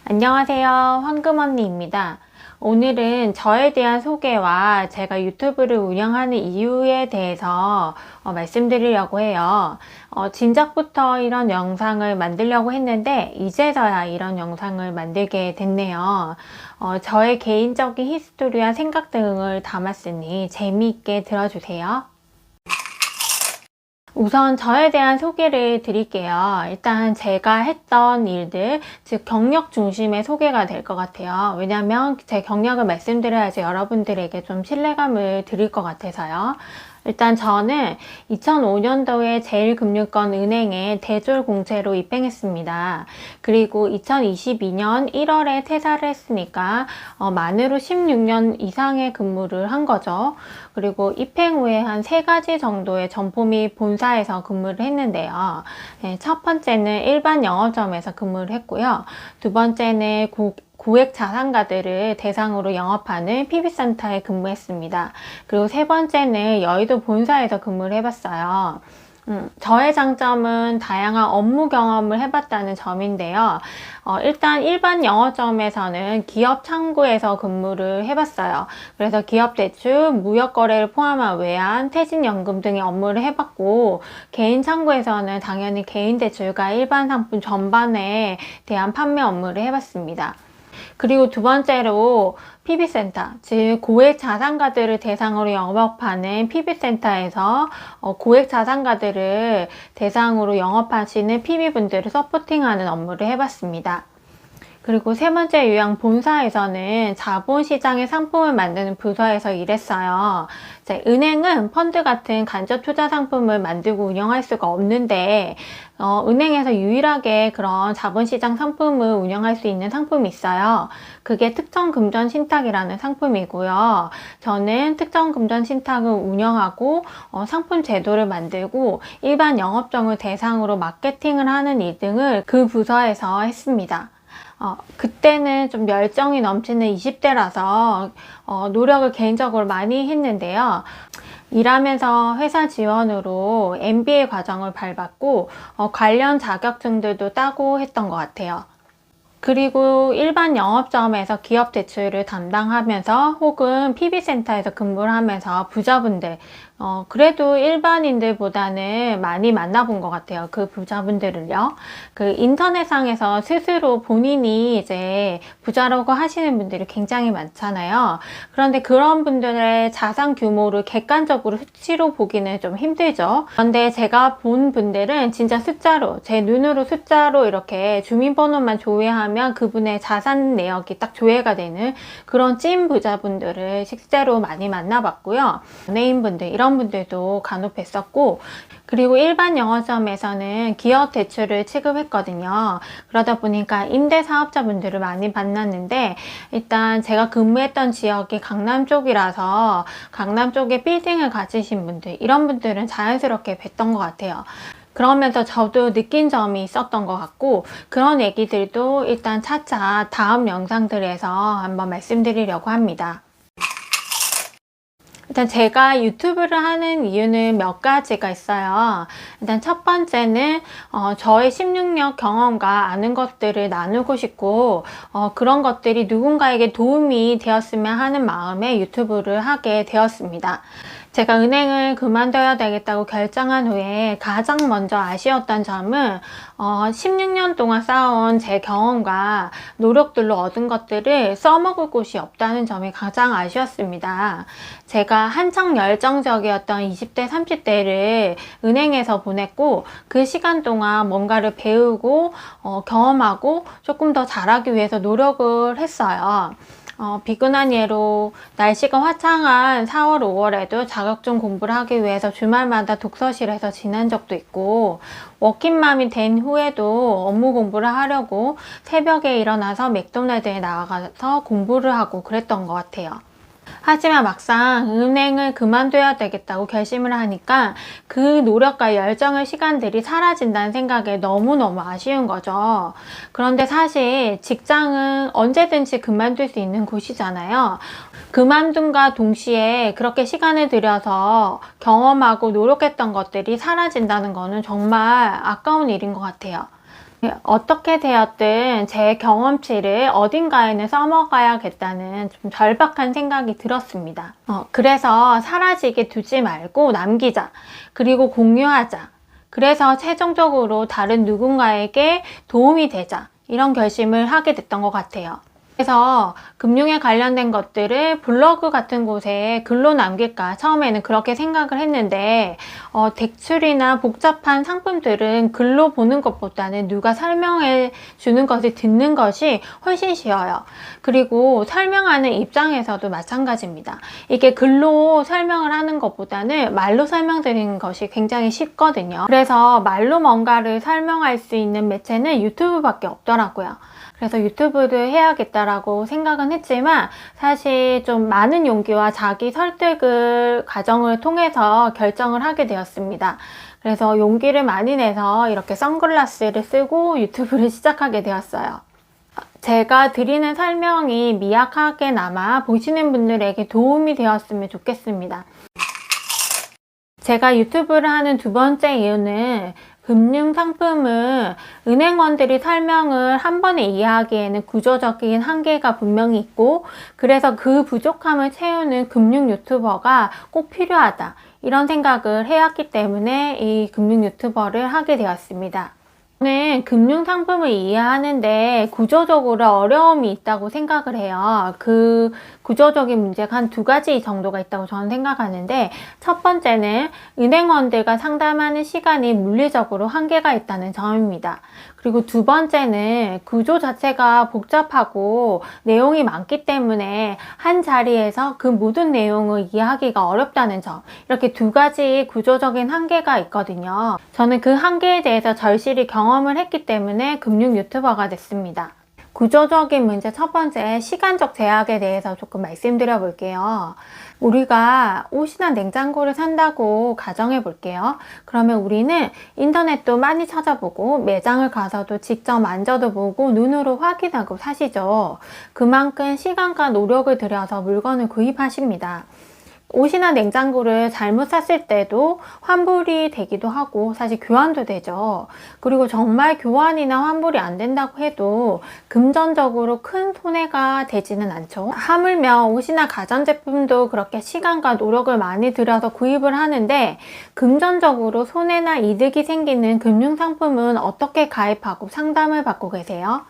안녕하세요. 황금 언니입니다. 오늘은 저에 대한 소개와 제가 유튜브를 운영하는 이유에 대해서 말씀드리려고 해요. 진작부터 이런 영상을 만들려고 했는데 이제서야 이런 영상을 만들게 됐네요. 저의 개인적인 히스토리와 생각 등을 담았으니 재미있게 들어주세요. 우선 저에 대한 소개를 드릴게요. 일단 제가 했던 일들, 즉 경력 중심의 소개가 될 것 같아요. 왜냐하면 제 경력을 말씀드려야지 여러분들에게 좀 신뢰감을 드릴 것 같아서요. 일단 저는 2005년도에 제일금융권 은행에 대졸공채로 입행했습니다. 그리고 2022년 1월에 퇴사를 했으니까 만으로 16년 이상의 근무를 한 거죠. 그리고 입행 후에 한 3가지 정도의 점포 및 본사에서 근무를 했는데요. 첫 번째는 일반 영업점에서 근무를 했고요. 두 번째는 고액 자산가들을 대상으로 영업하는 PB센터에 근무했습니다. 그리고 세 번째는 여의도 본사에서 근무를 해봤어요. 저의 장점은 다양한 업무 경험을 해봤다는 점인데요. 일단 일반 영어점에서는 기업 창구에서 근무를 해봤어요. 그래서 기업 대출, 무역 거래를 포함한 외환, 퇴직연금 등의 업무를 해봤고, 개인 창구에서는 당연히 개인 대출과 일반 상품 전반에 대한 판매 업무를 해봤습니다. 그리고 두 번째로 PB센터, 즉 고액 자산가들을 대상으로 영업하는 PB센터에서 고액 자산가들을 대상으로 영업하시는 PB분들을 서포팅하는 업무를 해봤습니다. 그리고 세 번째 유형 본사에서는 자본시장의 상품을 만드는 부서에서 일했어요. 은행은 펀드 같은 간접 투자 상품을 만들고 운영할 수가 없는데 은행에서 유일하게 그런 자본시장 상품을 운영할 수 있는 상품이 있어요. 그게 특정금전 신탁이라는 상품이고요. 저는 특정금전 신탁을 운영하고 상품 제도를 만들고 일반 영업점을 대상으로 마케팅을 하는 일 등을 그 부서에서 했습니다. 그때는 좀 열정이 넘치는 20대라서 노력을 개인적으로 많이 했는데요. 일하면서 회사 지원으로 MBA 과정을 밟았고 관련 자격증들도 따고 했던 것 같아요. 그리고 일반 영업점에서 기업 대출을 담당하면서 혹은 PB센터에서 근무를 하면서 부자분들, 그래도 일반인들보다는 많이 만나본 것 같아요. 그 부자분들을요. 그 인터넷상에서 스스로 본인이 이제 부자라고 하시는 분들이 굉장히 많잖아요. 그런데 그런 분들의 자산 규모를 객관적으로 수치로 보기는 좀 힘들죠. 그런데 제가 본 분들은 진짜 숫자로, 제 눈으로 숫자로 이렇게 주민번호만 조회하면 그분의 자산 내역이 딱 조회가 되는 그런 찐 부자분들을 실제로 많이 만나봤고요. 연예인분들, 이런 분들도 간혹 뵀었고, 그리고 일반 영어점에서는 기업 대출을 취급했거든요. 그러다 보니까 임대사업자분들을 많이 만났는데, 일단 제가 근무했던 지역이 강남 쪽이라서 강남 쪽에 빌딩을 가지신 분들, 이런 분들은 자연스럽게 뵀던 것 같아요. 그러면서 저도 느낀 점이 있었던 것 같고, 그런 얘기들도 일단 차차 다음 영상들에서 한번 말씀드리려고 합니다. 일단 제가 유튜브를 하는 이유는 몇 가지가 있어요. 일단 첫 번째는 저의 16년 경험과 아는 것들을 나누고 싶고 그런 것들이 누군가에게 도움이 되었으면 하는 마음에 유튜브를 하게 되었습니다. 제가 은행을 그만둬야 되겠다고 결정한 후에 가장 먼저 아쉬웠던 점은 16년 동안 쌓아온 제 경험과 노력들로 얻은 것들을 써먹을 곳이 없다는 점이 가장 아쉬웠습니다. 제가 한창 열정적이었던 20대, 30대를 은행에서 보냈고 그 시간 동안 뭔가를 배우고 경험하고 조금 더 잘하기 위해서 노력을 했어요. 비근한 예로 날씨가 화창한 4월, 5월에도 자격증 공부를 하기 위해서 주말마다 독서실에서 지낸 적도 있고 워킹맘이 된 후에도 업무 공부를 하려고 새벽에 일어나서 맥도날드에 나가서 공부를 하고 그랬던 것 같아요. 하지만 막상 은행을 그만둬야 되겠다고 결심을 하니까 그 노력과 열정의 시간들이 사라진다는 생각에 너무너무 아쉬운 거죠. 그런데 사실 직장은 언제든지 그만둘 수 있는 곳이잖아요. 그만둔과 동시에 그렇게 시간을 들여서 경험하고 노력했던 것들이 사라진다는 거는 정말 아까운 일인 것 같아요. 어떻게 되었든 제 경험치를 어딘가에는 써먹어야겠다는 좀 절박한 생각이 들었습니다. 그래서 사라지게 두지 말고 남기자. 그리고 공유하자. 그래서 최종적으로 다른 누군가에게 도움이 되자. 이런 결심을 하게 됐던 것 같아요. 그래서 금융에 관련된 것들을 블로그 같은 곳에 글로 남길까 처음에는 그렇게 생각을 했는데 대출이나 복잡한 상품들은 글로 보는 것보다는 누가 설명해 주는 것을 듣는 것이 훨씬 쉬워요. 그리고 설명하는 입장에서도 마찬가지입니다. 이게 글로 설명을 하는 것보다는 말로 설명드리는 것이 굉장히 쉽거든요. 그래서 말로 뭔가를 설명할 수 있는 매체는 유튜브밖에 없더라고요. 그래서 유튜브를 해야겠다라고 생각은 했지만 사실 좀 많은 용기와 자기 설득을 과정을 통해서 결정을 하게 되었습니다. 그래서 용기를 많이 내서 이렇게 선글라스를 쓰고 유튜브를 시작하게 되었어요. 제가 드리는 설명이 미약하게나마 보시는 분들에게 도움이 되었으면 좋겠습니다. 제가 유튜브를 하는 두 번째 이유는 금융상품은 은행원들이 설명을 한 번에 이해하기에는 구조적인 한계가 분명히 있고 그래서 그 부족함을 채우는 금융 유튜버가 꼭 필요하다 이런 생각을 해왔기 때문에 이 금융 유튜버를 하게 되었습니다. 저는 금융상품을 이해하는데 구조적으로 어려움이 있다고 생각을 해요. 그 구조적인 문제가 한 두 가지 정도가 있다고 저는 생각하는데 첫 번째는 은행원들과 상담하는 시간이 물리적으로 한계가 있다는 점입니다. 그리고 두 번째는 구조 자체가 복잡하고 내용이 많기 때문에 한 자리에서 그 모든 내용을 이해하기가 어렵다는 점, 이렇게 두 가지 구조적인 한계가 있거든요. 저는 그 한계에 대해서 절실히 경험을 했기 때문에 금융 유튜버가 됐습니다. 구조적인 문제 첫 번째, 시간적 제약에 대해서 조금 말씀드려 볼게요. 우리가 옷이나 냉장고를 산다고 가정해 볼게요. 그러면 우리는 인터넷도 많이 찾아보고 매장을 가서도 직접 만져도 보고 눈으로 확인하고 사시죠. 그만큼 시간과 노력을 들여서 물건을 구입하십니다. 옷이나 냉장고를 잘못 샀을 때도 환불이 되기도 하고 사실 교환도 되죠. 그리고 정말 교환이나 환불이 안 된다고 해도 금전적으로 큰 손해가 되지는 않죠. 하물며 옷이나 가전제품도 그렇게 시간과 노력을 많이 들여서 구입을 하는데 금전적으로 손해나 이득이 생기는 금융상품은 어떻게 가입하고 상담을 받고 계세요?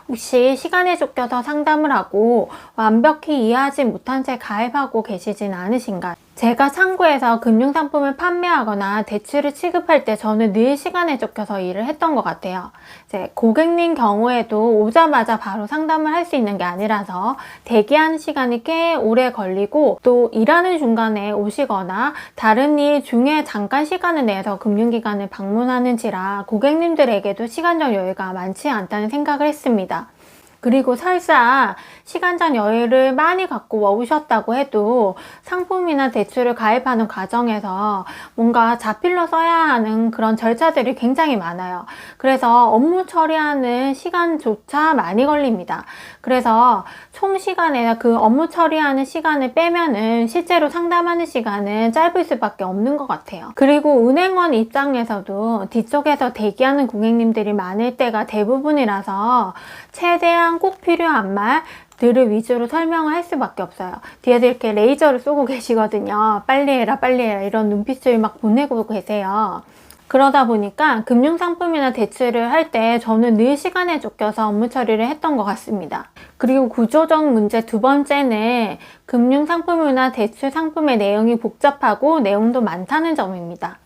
혹시 시간에 쫓겨서 상담을 하고 완벽히 이해하지 못한 채 가입하고 계시진 않으신가요? 제가 창구에서 금융상품을 판매하거나 대출을 취급할 때 저는 늘 시간에 쫓겨서 일을 했던 것 같아요. 이제 고객님 경우에도 오자마자 바로 상담을 할 수 있는 게 아니라서 대기하는 시간이 꽤 오래 걸리고 또 일하는 중간에 오시거나 다른 일 중에 잠깐 시간을 내서 금융기관을 방문하는지라 고객님들에게도 시간적 여유가 많지 않다는 생각을 했습니다. 그리고 설사 시간적 여유를 많이 갖고 오셨다고 해도 상품이나 대출을 가입하는 과정에서 뭔가 자필로 써야 하는 그런 절차들이 굉장히 많아요. 그래서 업무 처리하는 시간조차 많이 걸립니다. 그래서 총 시간에 그 업무 처리하는 시간을 빼면은 실제로 상담하는 시간은 짧을 수밖에 없는 것 같아요. 그리고 은행원 입장에서도 뒤쪽에서 대기하는 고객님들이 많을 때가 대부분이라서 최대한 꼭 필요한 말들을 위주로 설명을 할 수밖에 없어요. 뒤에서 이렇게 레이저를 쏘고 계시거든요. 빨리 해라 빨리 해라 이런 눈빛을 막 보내고 계세요. 그러다 보니까 금융상품이나 대출을 할 때 저는 늘 시간에 쫓겨서 업무 처리를 했던 것 같습니다. 그리고 구조적 문제 두 번째는 금융상품이나 대출 상품의 내용이 복잡하고 내용도 많다는 점입니다.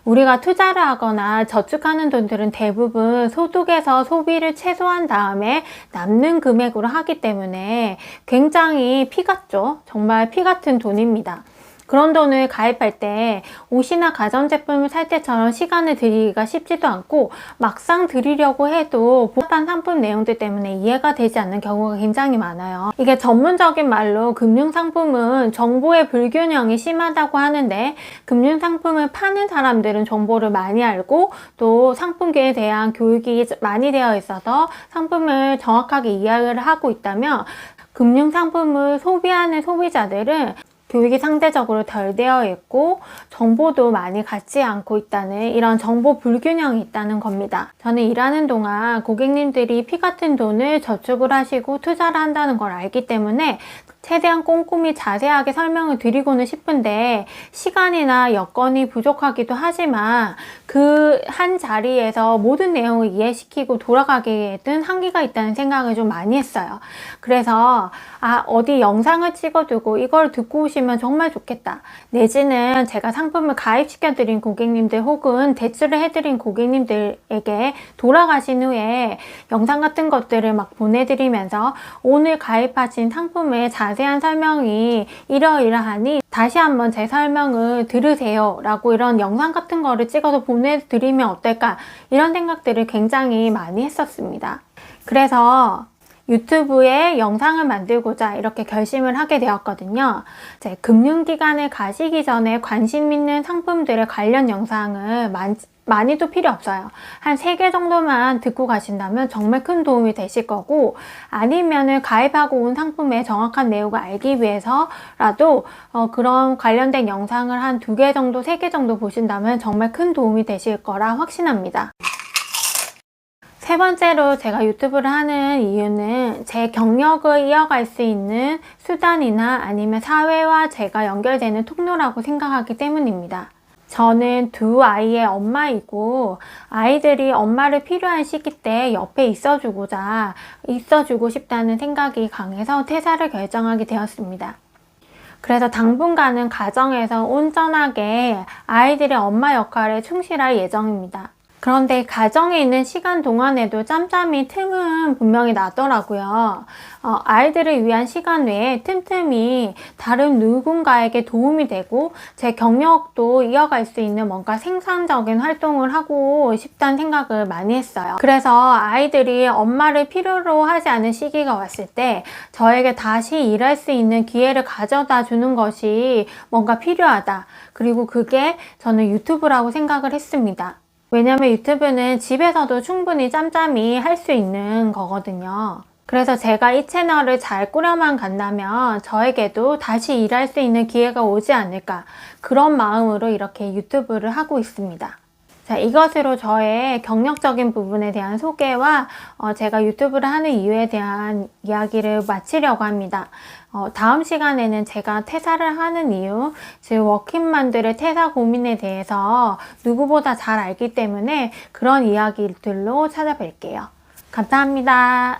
우리가 투자를 하거나 저축하는 돈들은 대부분 소득에서 소비를 최소화한 다음에 남는 금액으로 하기 때문에 굉장히 피 같죠? 정말 피 같은 돈입니다. 그런 돈을 가입할 때 옷이나 가전제품을 살 때처럼 시간을 들이기가 쉽지도 않고 막상 들이려고 해도 복잡한 상품 내용들 때문에 이해가 되지 않는 경우가 굉장히 많아요. 이게 전문적인 말로 금융상품은 정보의 불균형이 심하다고 하는데 금융상품을 파는 사람들은 정보를 많이 알고 또 상품에 대한 교육이 많이 되어 있어서 상품을 정확하게 이해를 하고 있다면 금융상품을 소비하는 소비자들은 교육이 상대적으로 덜 되어 있고 정보도 많이 갖지 않고 있다는 이런 정보 불균형이 있다는 겁니다. 저는 일하는 동안 고객님들이 피 같은 돈을 저축을 하시고 투자를 한다는 걸 알기 때문에 최대한 꼼꼼히 자세하게 설명을 드리고는 싶은데 시간이나 여건이 부족하기도 하지만 그 한 자리에서 모든 내용을 이해시키고 돌아가기에는 한계가 있다는 생각을 좀 많이 했어요. 그래서 어디 영상을 찍어두고 이걸 듣고 오시면 정말 좋겠다. 내지는 제가 상품을 가입시켜 드린 고객님들 혹은 대출을 해드린 고객님들에게 돌아가신 후에 영상 같은 것들을 막 보내드리면서 오늘 가입하신 상품의 자세한 설명이 이러이러하니 다시 한번 제 설명을 들으세요 라고 이런 영상 같은 거를 찍어서 보내드리면 어떨까, 이런 생각들을 굉장히 많이 했었습니다. 그래서 유튜브에 영상을 만들고자 이렇게 결심을 하게 되었거든요. 금융기관을 가시기 전에 관심 있는 상품들의 관련 영상을 많이도 필요 없어요. 한 3개 정도만 듣고 가신다면 정말 큰 도움이 되실 거고, 아니면은 가입하고 온 상품의 정확한 내용을 알기 위해서라도 그런 관련된 영상을 한 2개 정도, 3개 정도 보신다면 정말 큰 도움이 되실 거라 확신합니다. 세 번째로 제가 유튜브를 하는 이유는 제 경력을 이어갈 수 있는 수단이나 아니면 사회와 제가 연결되는 통로라고 생각하기 때문입니다. 저는 2 아이의 엄마이고 아이들이 엄마를 필요한 시기 때 옆에 있어주고 싶다는 생각이 강해서 퇴사를 결정하게 되었습니다. 그래서 당분간은 가정에서 온전하게 아이들의 엄마 역할에 충실할 예정입니다. 그런데 가정에 있는 시간 동안에도 짬짬이 틈은 분명히 나더라고요. 아이들을 위한 시간 외에 틈틈이 다른 누군가에게 도움이 되고 제 경력도 이어갈 수 있는 뭔가 생산적인 활동을 하고 싶다는 생각을 많이 했어요. 그래서 아이들이 엄마를 필요로 하지 않은 시기가 왔을 때 저에게 다시 일할 수 있는 기회를 가져다 주는 것이 뭔가 필요하다. 그리고 그게 저는 유튜브라고 생각을 했습니다. 왜냐면 유튜브는 집에서도 충분히 짬짬이 할 수 있는 거거든요. 그래서 제가 이 채널을 잘 꾸려만 간다면 저에게도 다시 일할 수 있는 기회가 오지 않을까, 그런 마음으로 이렇게 유튜브를 하고 있습니다. 자, 이것으로 저의 경력적인 부분에 대한 소개와 제가 유튜브를 하는 이유에 대한 이야기를 마치려고 합니다. 다음 시간에는 제가 퇴사를 하는 이유, 즉 워킹맘들의 퇴사 고민에 대해서 누구보다 잘 알기 때문에 그런 이야기들로 찾아뵐게요. 감사합니다.